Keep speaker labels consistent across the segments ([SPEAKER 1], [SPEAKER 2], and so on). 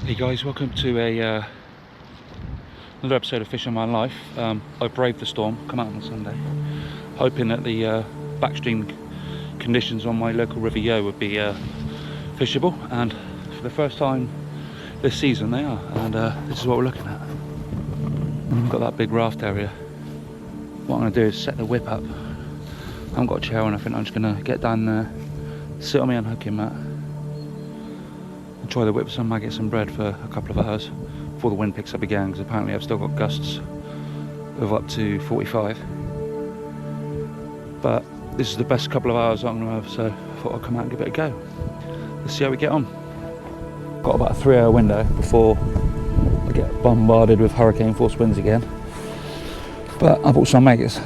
[SPEAKER 1] Hey guys, welcome to another episode of Fish on My Life. I braved the storm, come out on Sunday, hoping that the backstream conditions on my local River Yeo would be fishable, and for the first time this season they are, and this is what we're looking at. And we've got that big raft area. What I'm going to do is set the whip up. I haven't got a chair or anything, I'm just going to get down there, sit on my unhooking mat, and try the whip some maggots and bread for a couple of hours before the wind picks up again, because apparently I've still got gusts of up to 45. But this is the best couple of hours I'm going to have, so I thought I'd come out and give it a go. Let's see how we get on. Got about a 3-hour window before I get bombarded with hurricane force winds again. But I bought some maggots.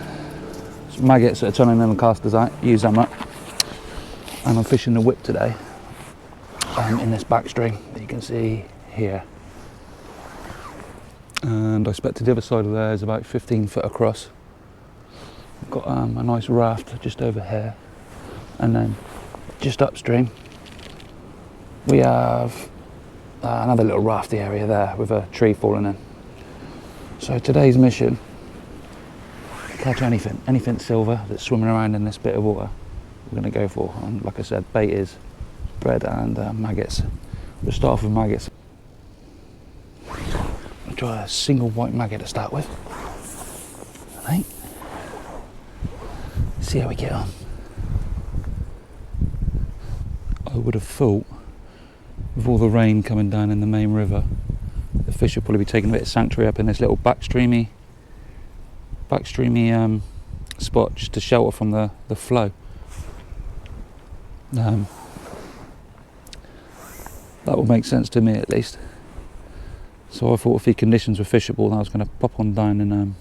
[SPEAKER 1] Some maggots that are turning in the casters out, use them up. And I'm fishing the whip today. In this backstream that you can see here, and I expect the other side of there is about 15 foot across. I've got a nice raft just over here, and then just upstream we have another little rafty area there with a tree falling in. So today's mission: catch anything silver that's swimming around in this bit of water. We're going to go for, and like I said, bait is bread and maggots. We'll start off with maggots. I'll try a single white maggot to start with. Right. See how we get on. I would have thought, with all the rain coming down in the main river, the fish will probably be taking a bit of sanctuary up in this little backstreamy spot, just to shelter from the flow. That will make sense to me, at least. So I thought if the conditions were fishable, I was going to pop on down and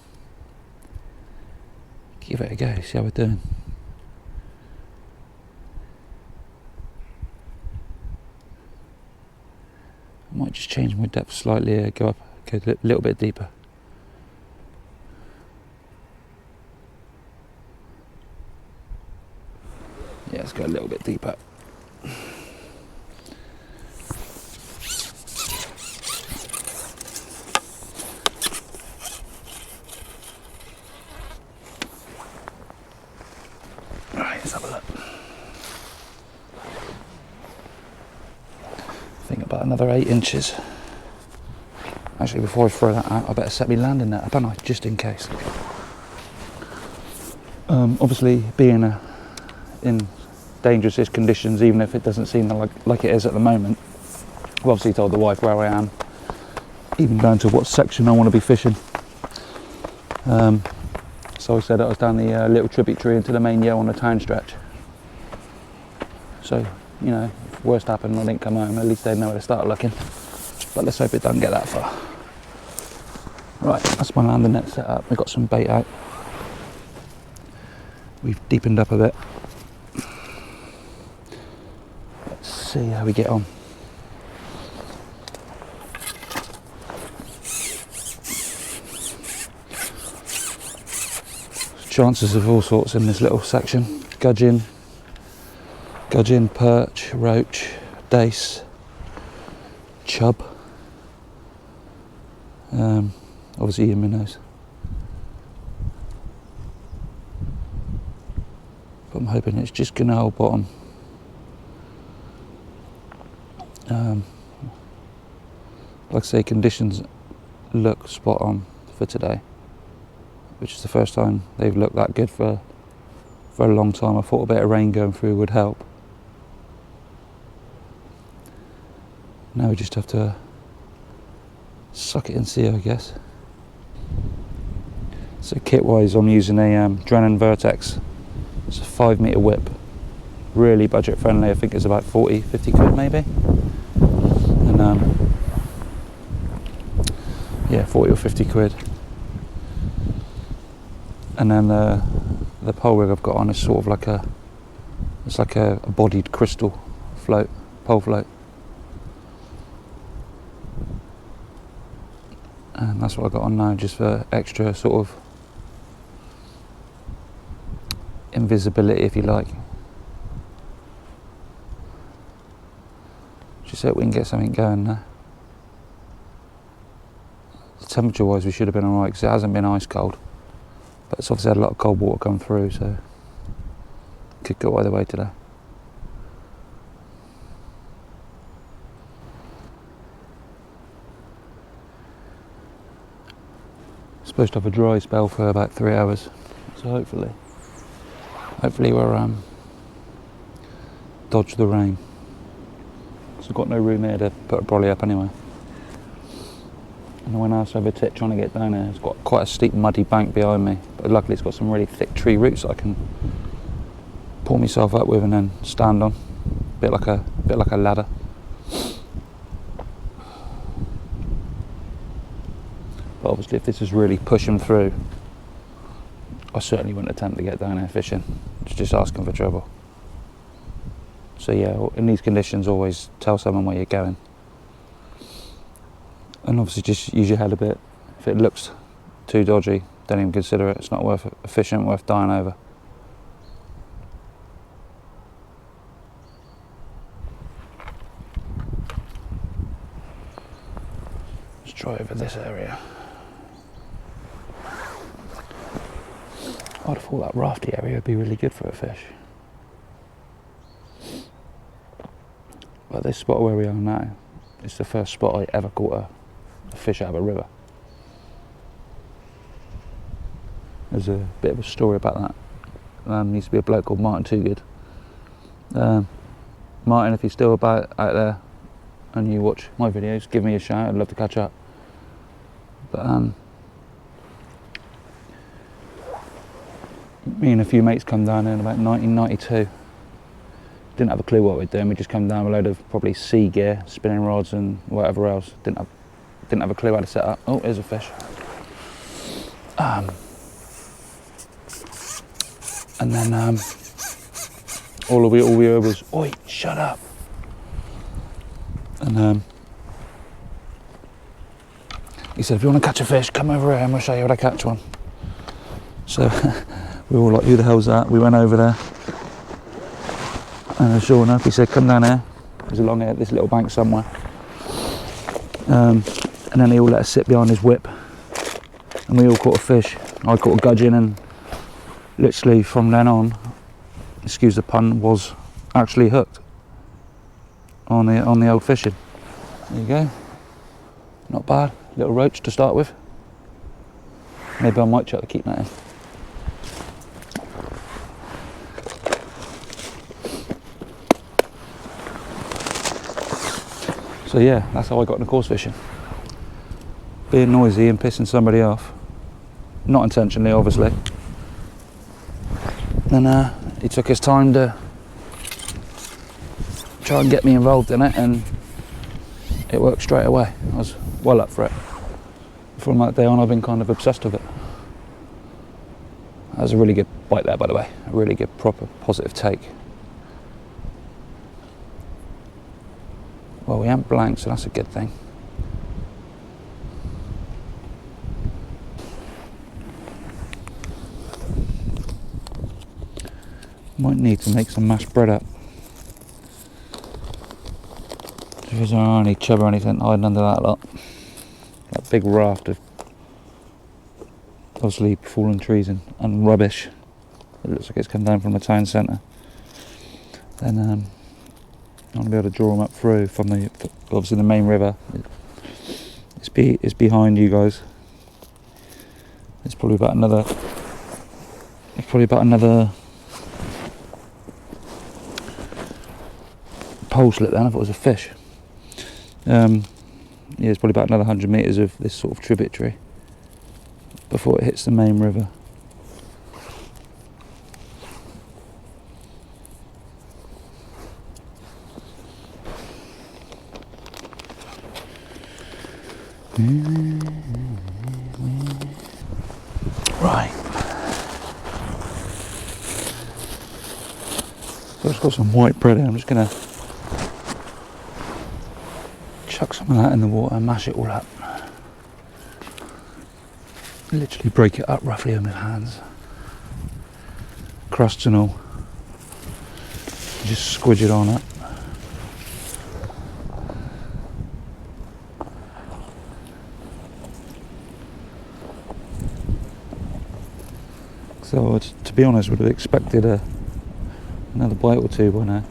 [SPEAKER 1] give it a go, see how we're doing. I might just change my depth slightly, go a little bit deeper. Yeah, let's go a little bit deeper. Right, let's have a look. I think about another 8 inches. Actually, before I throw that out, I better set my landing net up, haven't I, just in case. Obviously, being in dangerous conditions, even if it doesn't seem like it is at the moment, I've obviously told the wife where I am, even down to what section I want to be fishing. So I said I was down the little tributary into the main Yeo on the town stretch. So, you know, if worst happened, I didn't come home, at least they'd know where to start looking. But let's hope it doesn't get that far. Right, that's my landing net set up. We've got some bait out. We've deepened up a bit. Let's see how we get on. Chances of all sorts in this little section: gudgeon, perch, roach, dace, chub, obviously your minnows. But I'm hoping it's just gonna hold bottom. Like I say, conditions look spot on for today, which is the first time they've looked that good for a long time. I thought a bit of rain going through would help. Now we just have to suck it and see, I guess. So kit-wise, I'm using a Drennan Vertex. It's a 5 metre whip, really budget friendly. I think it's about 50 quid maybe. And yeah, 40 or 50 quid. And then the pole rig I've got on is sort of like a bodied crystal float, pole float. And that's what I've got on now, just for extra sort of invisibility, if you like. Just so we can get something going there. temperature wise we should have been alright because it hasn't been ice cold, but it's obviously had a lot of cold water come through, so could go either way today. Supposed to have a dry spell for about 3 hours, so hopefully we're dodge the rain. So I've got no room here to put a brolly up anyway. And when I was over tit trying to get down there, it's got quite a steep muddy bank behind me, but luckily it's got some really thick tree roots that I can pull myself up with and then stand on, bit like a ladder. But obviously if this is really pushing through, I certainly wouldn't attempt to get down there fishing. It's just asking for trouble. So yeah, in these conditions always tell someone where you're going. And obviously just use your head a bit. If it looks too dodgy, don't even consider it. It's not worth a fish ain't worth dying over. Let's try over this area. I'd have thought that rafty area would be really good for a fish. But this spot where we are now, it's the first spot I ever caught a fish out of a river. There's a bit of a story about that. There used to be a bloke called Martin Toogood. Martin, if you're still about out there and you watch my videos, give me a shout, I'd love to catch up. But me and a few mates come down in about 1992. Didn't have a clue what we're doing. We just come down with a load of probably sea gear, spinning rods and whatever else. Didn't have a clue how to set up. Oh, here's a fish. And then all we heard was, "Oi, shut up!" And he said, "If you want to catch a fish, come over here and we'll show you how to catch one." So we were all like, "Who the hell's that?" We went over there. And sure enough, he said, "Come down here. There's along here, this little bank somewhere." And then he all let us sit behind his whip, and we all caught a fish. I caught a gudgeon, and literally from then on, excuse the pun, was actually hooked on the old fishing. There you go. Not bad. Little roach to start with. Maybe I might try to keep that in. So yeah, that's how I got into coarse fishing. Being noisy and pissing somebody off. Not intentionally, obviously. And he took his time to try and get me involved in it, and it worked straight away. I was well up for it. From that day on, I've been kind of obsessed with it. That was a really good bite there, by the way. A really good, proper, positive take. Well, we ain't blank, so that's a good thing. Might need to make some mashed bread up. If there's any chub or anything hiding under that lot. That big raft of obviously fallen trees and rubbish. It looks like it's come down from the town centre. Then I'm going to be able to draw them up through from obviously the main river. It's behind you guys. It's probably about another pole slit then if it was a fish. Yeah, it's probably about another 100 metres of this sort of tributary before it hits the main river. Right. So it's got some white bread in. I'm just going to chuck some of that in the water and mash it all up. Literally break it up roughly in my hands. Crusts and all. Just squidge it on up. So to be honest, would have expected another bite or two by now.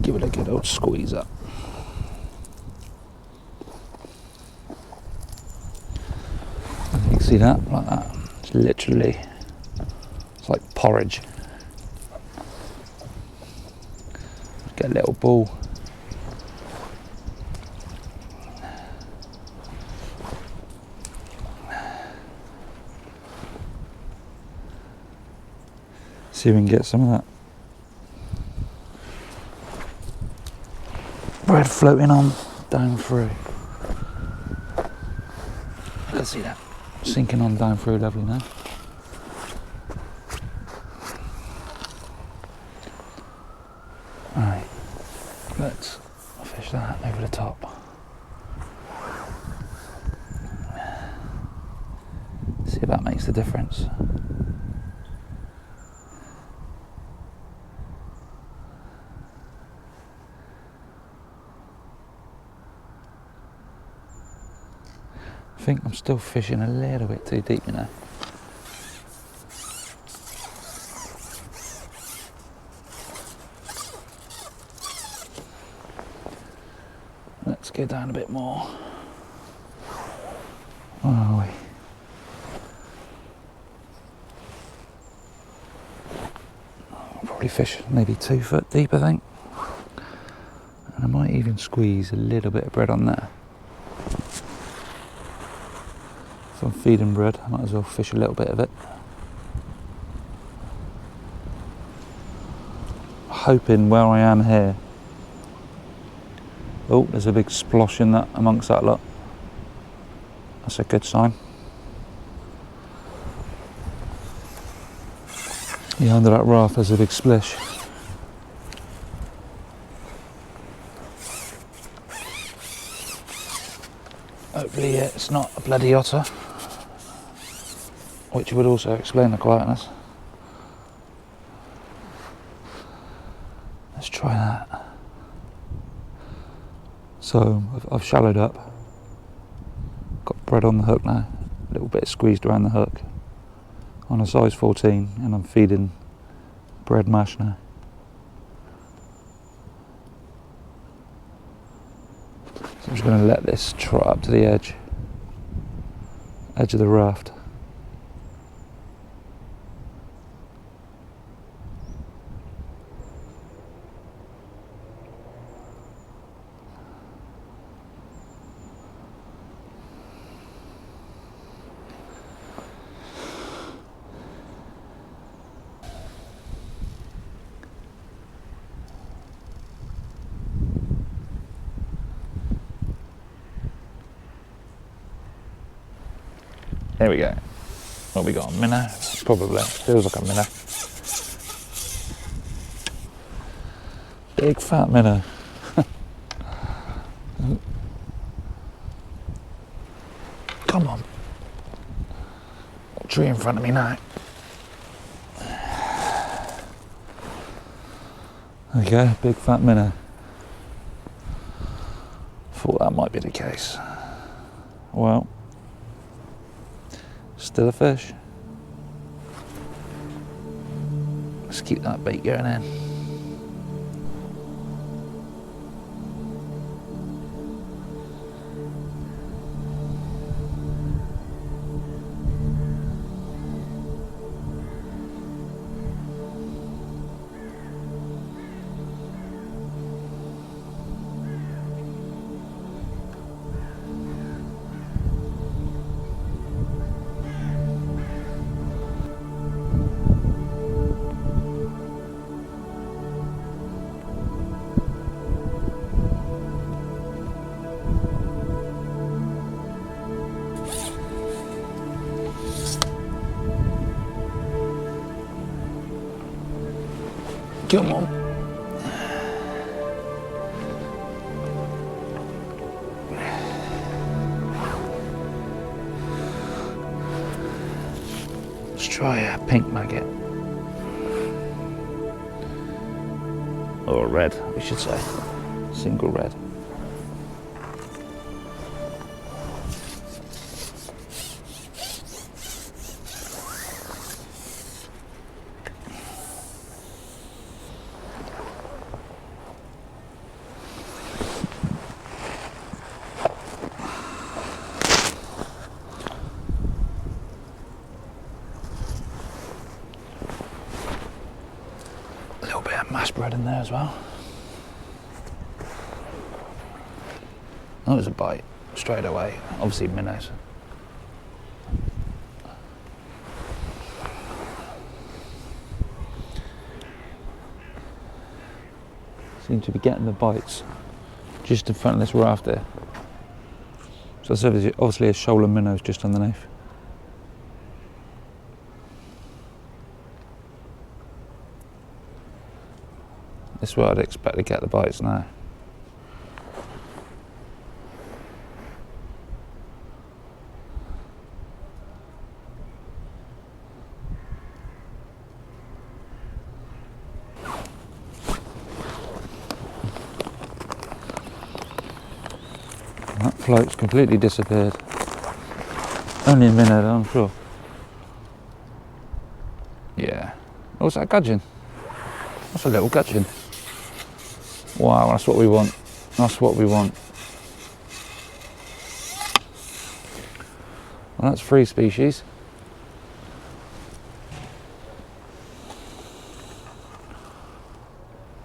[SPEAKER 1] Give it a good old squeeze up. You can see that, like that. It's literally, it's like porridge. Get a little ball. See if we can get some of that bread floating on down through. I can see that sinking on down through lovely now. Alright, let's fish that over the top. See if that makes the difference. I think I'm still fishing a little bit too deep, you know. Let's go down a bit more. Where are we? I'll probably fish maybe 2 foot deep, I think. And I might even squeeze a little bit of bread on there. If I'm feeding bread, I might as well fish a little bit of it. Hoping where I am here. Oh, there's a big splosh in that amongst that lot. That's a good sign. Yeah, under that raft there's a big splish. Hopefully it's not a bloody otter, which would also explain the quietness. Let's try that. So I've shallowed up, got bread on the hook now, a little bit squeezed around the hook on a size 14, and I'm feeding bread mash now. So I'm just going to let this trot up to the edge of the raft. There we go. What we got, a minnow? Probably, feels like a minnow. Big fat minnow. Come on. Tree in front of me now. There we go, big fat minnow. Thought that might be the case. Well, still a fish. Let's keep that bait going in. Come on. Let's try a pink maggot. Or a red, we should say. Single red. A little bit of mashed bread in there as well. That was a bite straight away, obviously minnows. Seem to be getting the bites just in front of this raft there. So there's obviously a shoal of minnows just underneath. This is where I'd expect to get the bites now. That float's completely disappeared. Only a minute, I'm sure. Yeah. Oh, what's that gudgeon? That's a little gudgeon. Wow, that's what we want. That's what we want. Well, that's 3 species.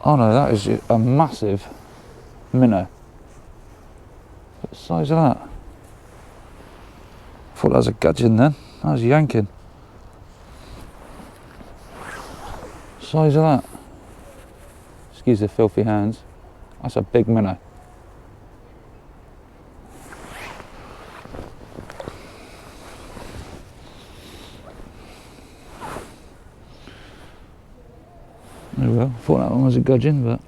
[SPEAKER 1] Oh no, that is a massive minnow. What size of that? I thought that was a gudgeon then. That was yanking. Size of that. Excuse the filthy hands. That's a big minnow. Oh well, thought that one was a gudgeon, but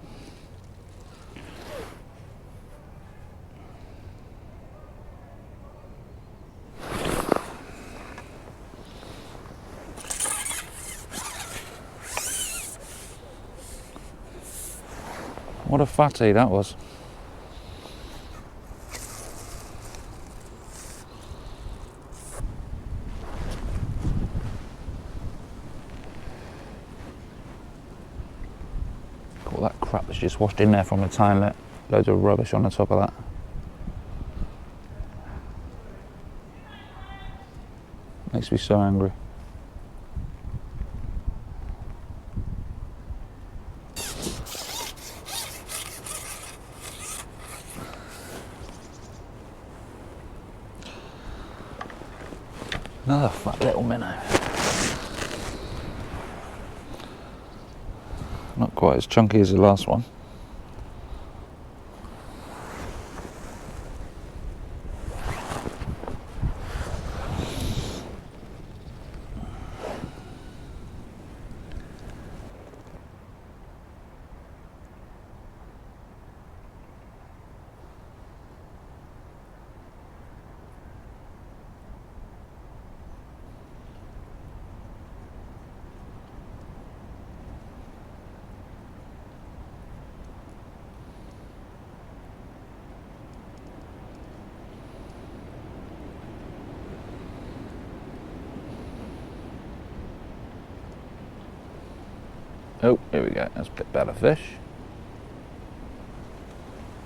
[SPEAKER 1] what a fatty that was. All that crap that's just washed in there from the timelet. Loads of rubbish on the top of that. Makes me so angry. Another fat little minnow. Not quite as chunky as the last one. Oh, here we go, that's a bit better fish.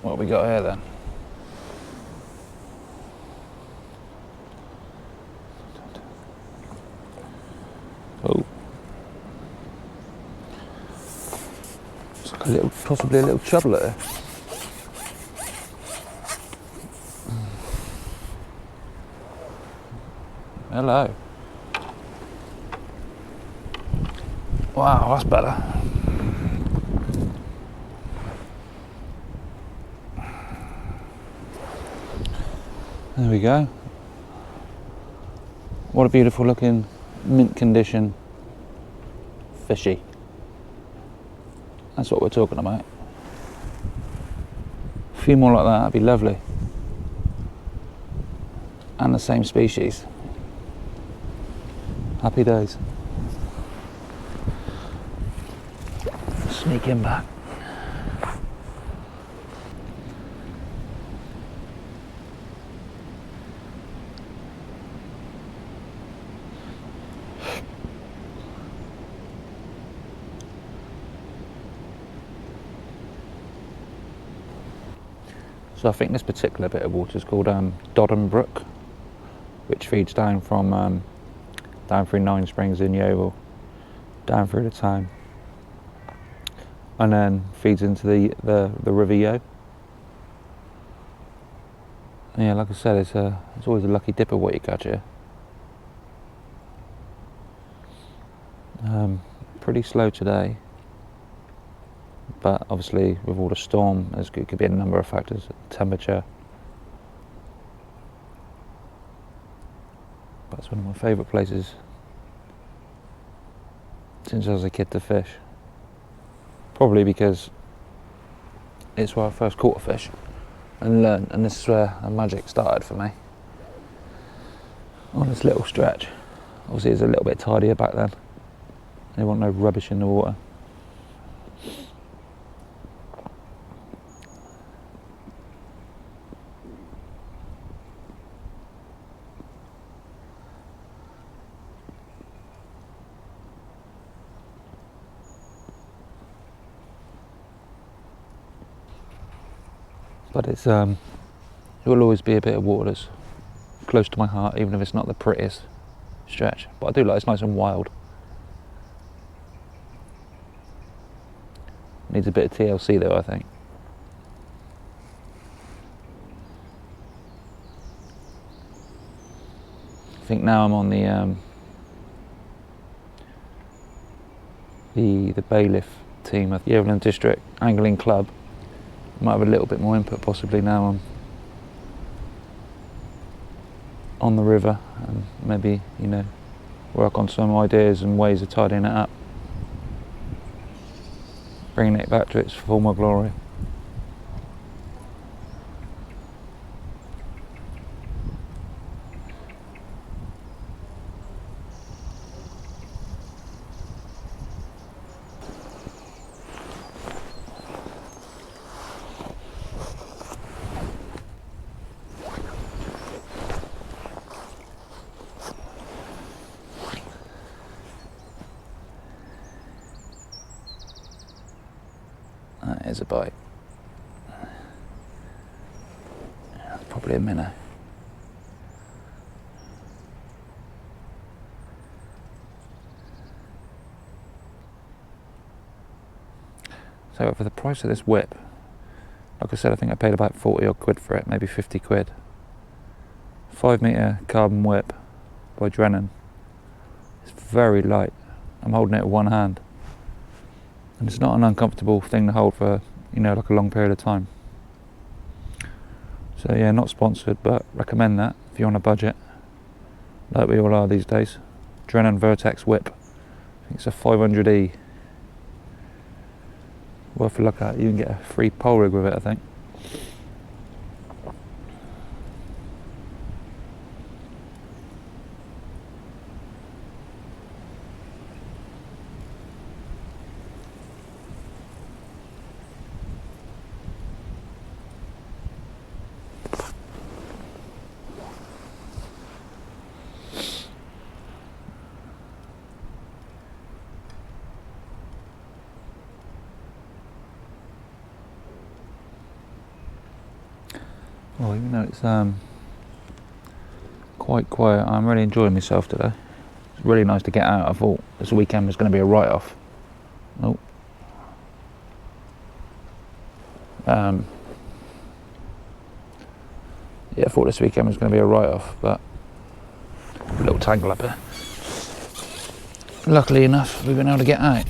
[SPEAKER 1] What have we got here then? Oh. It's like a little, possibly a little chublet there. Hello. Wow, that's better. There we go. What a beautiful looking mint condition fishy. That's what we're talking about. A few more like that, that'd be lovely. And the same species. Happy days. Sneak in back. So I think this particular bit of water is called Dodham Brook, which feeds down from down through Nine Springs in Yeovil, down through the town, and then feeds into the River Yeo. Yeah, like I said, it's always a lucky dipper what you catch here. Pretty slow today, but obviously with all the storm, it could be a number of factors. Temperature. But it's one of my favourite places since I was a kid to fish. Probably because it's where I first caught a fish and learned, and this is where the magic started for me. On this little stretch. Obviously it's a little bit tidier back then. There wasn't no rubbish in the water. But it's it will always be a bit of water that's close to my heart, even if it's not the prettiest stretch. But I do like it's nice and wild. Needs a bit of TLC though, I think. I think now I'm on the bailiff team of the Yeovil District Angling Club. Might have a little bit more input possibly now on the river, and maybe, you know, work on some ideas and ways of tidying it up, bringing it back to its former glory. That is a bite. That's probably a minnow. So for the price of this whip, like I said, I think I paid about 40 odd quid for it, maybe 50 quid. 5 metre carbon whip by Drennan. It's very light. I'm holding it with one hand. And it's not an uncomfortable thing to hold for, you know, like a long period of time. So yeah, not sponsored, but recommend that if you're on a budget, like we all are these days. Drennan Vertex whip. I think it's a 500E. Worth a look at. You can get a free pole rig with it, I think. Well, even though it's quite quiet, I'm really enjoying myself today. It's really nice to get out. I thought this weekend was going to be a write-off. Oh. Yeah, I thought this weekend was going to be a write-off, but a little tangle up here. Luckily enough, we've been able to get out.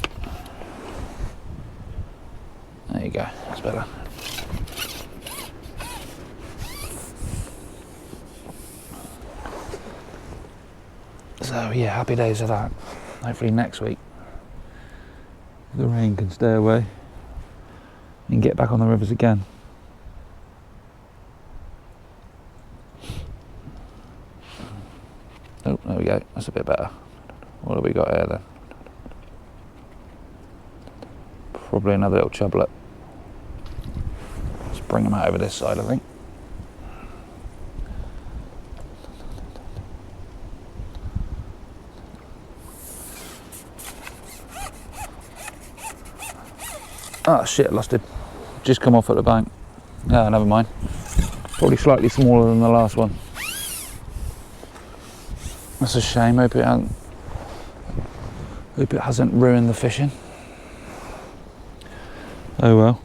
[SPEAKER 1] There you go, that's better. So yeah, happy days of that. Hopefully next week the rain can stay away. and get back on the rivers again. Oh, there we go, that's a bit better. What have we got here then? Probably another little chublet. Let's bring them out over this side, I think. Oh shit, lost him. Just come off at the bank. Ah, never mind. Probably slightly smaller than the last one. That's a shame. Hope it hasn't ruined the fishing. Oh well.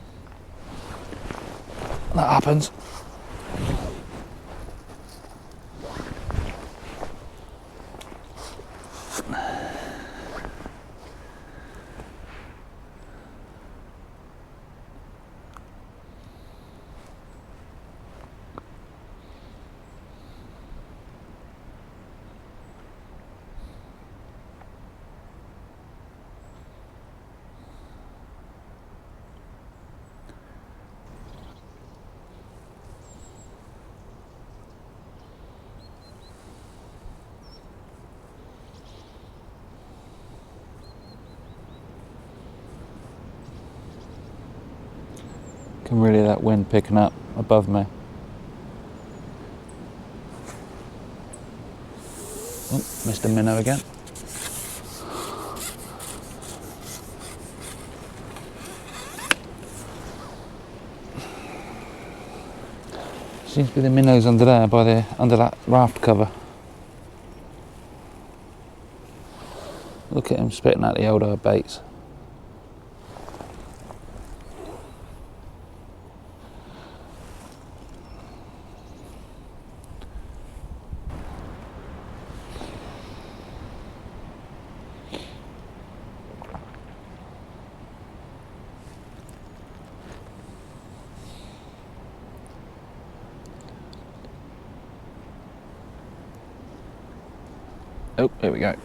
[SPEAKER 1] That happens. Can really hear that wind picking up above me. Oh, missed a minnow again. Seems to be the minnows under there, under that raft cover. Look at him spitting out the older baits. Oh, here we go.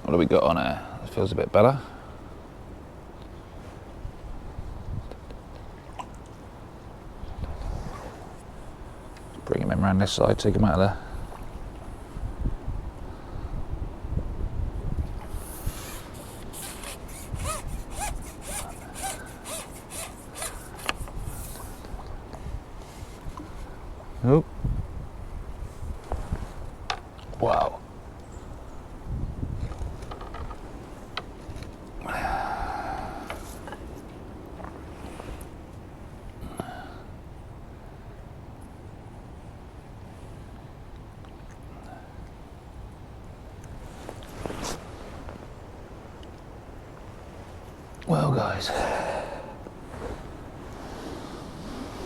[SPEAKER 1] What have we got on here? It feels a bit better. Bring him in around this side, take him out of there. Oh. Wow. Well, guys,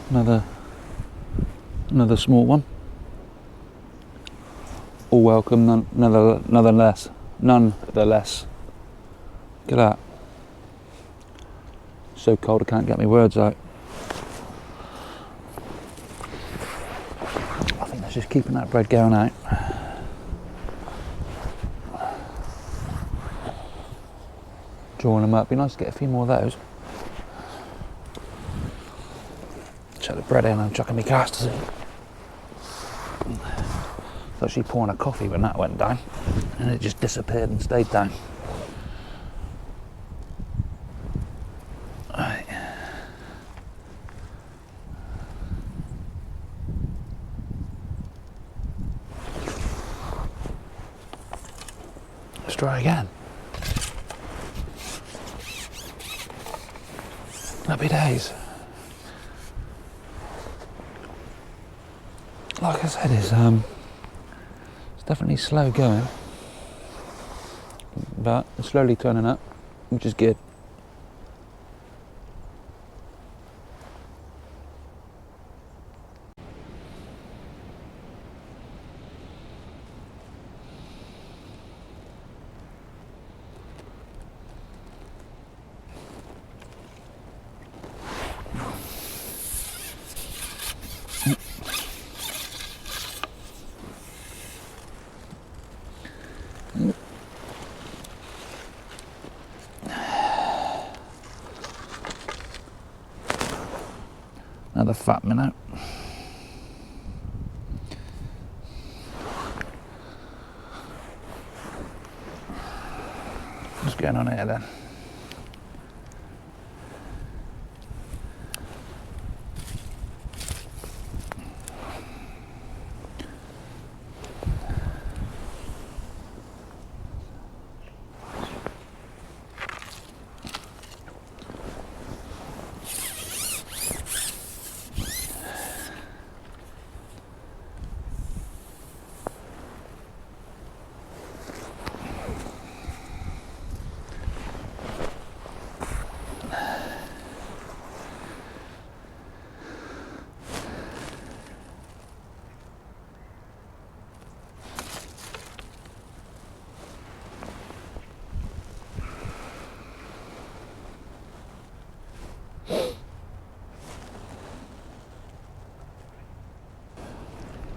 [SPEAKER 1] another small one. All welcome, nonetheless. Nonetheless. Look at that. So cold I can't get my words out. I think that's just keeping that bread going out. Drawing them up. Be nice to get a few more of those. Chuck the bread in and chucking my casters in. I was actually pouring a coffee when that went down, and it just disappeared and stayed down. Right. Let's try again. Happy days. Like I said, it's definitely slow going, but it's slowly turning up, which is good. Another fat minnow. What's going on here then?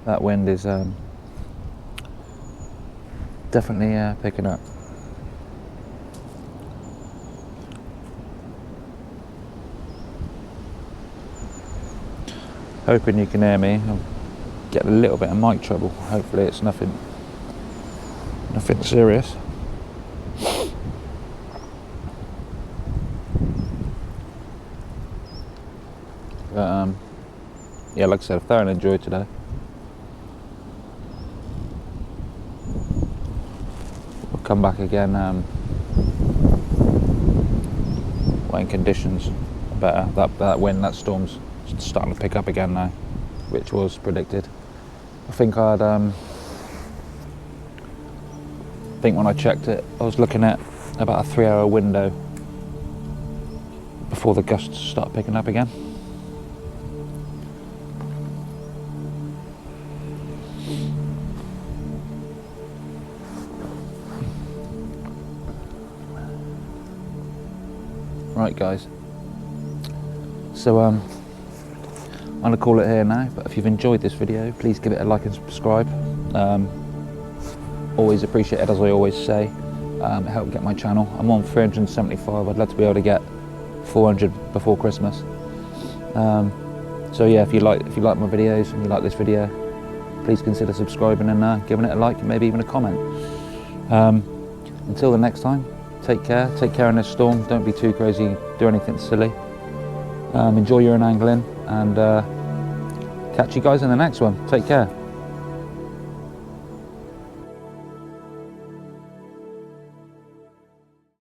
[SPEAKER 1] That wind is definitely picking up. Hoping you can hear me. I'm getting a little bit of mic trouble. Hopefully it's nothing serious. But yeah, like I said, I've thoroughly enjoyed today. We'll come back again when conditions are better. That wind, that storm's starting to pick up again now, which was predicted. I think when I checked it, I was looking at about a 3-hour window before the gusts start picking up again. Right guys, so I'm going to call it here now, but if you've enjoyed this video, please give it a like and subscribe. Always appreciate it, as I always say. It helps get my channel. I'm on 375, I'd love to be able to get 400 before Christmas. So yeah, if you like my videos and you like this video, please consider subscribing and giving it a like and maybe even a comment. Until the next time, take care in this storm, don't be too crazy, do anything silly. Enjoy your own angling, and catch you guys in the next one. Take care.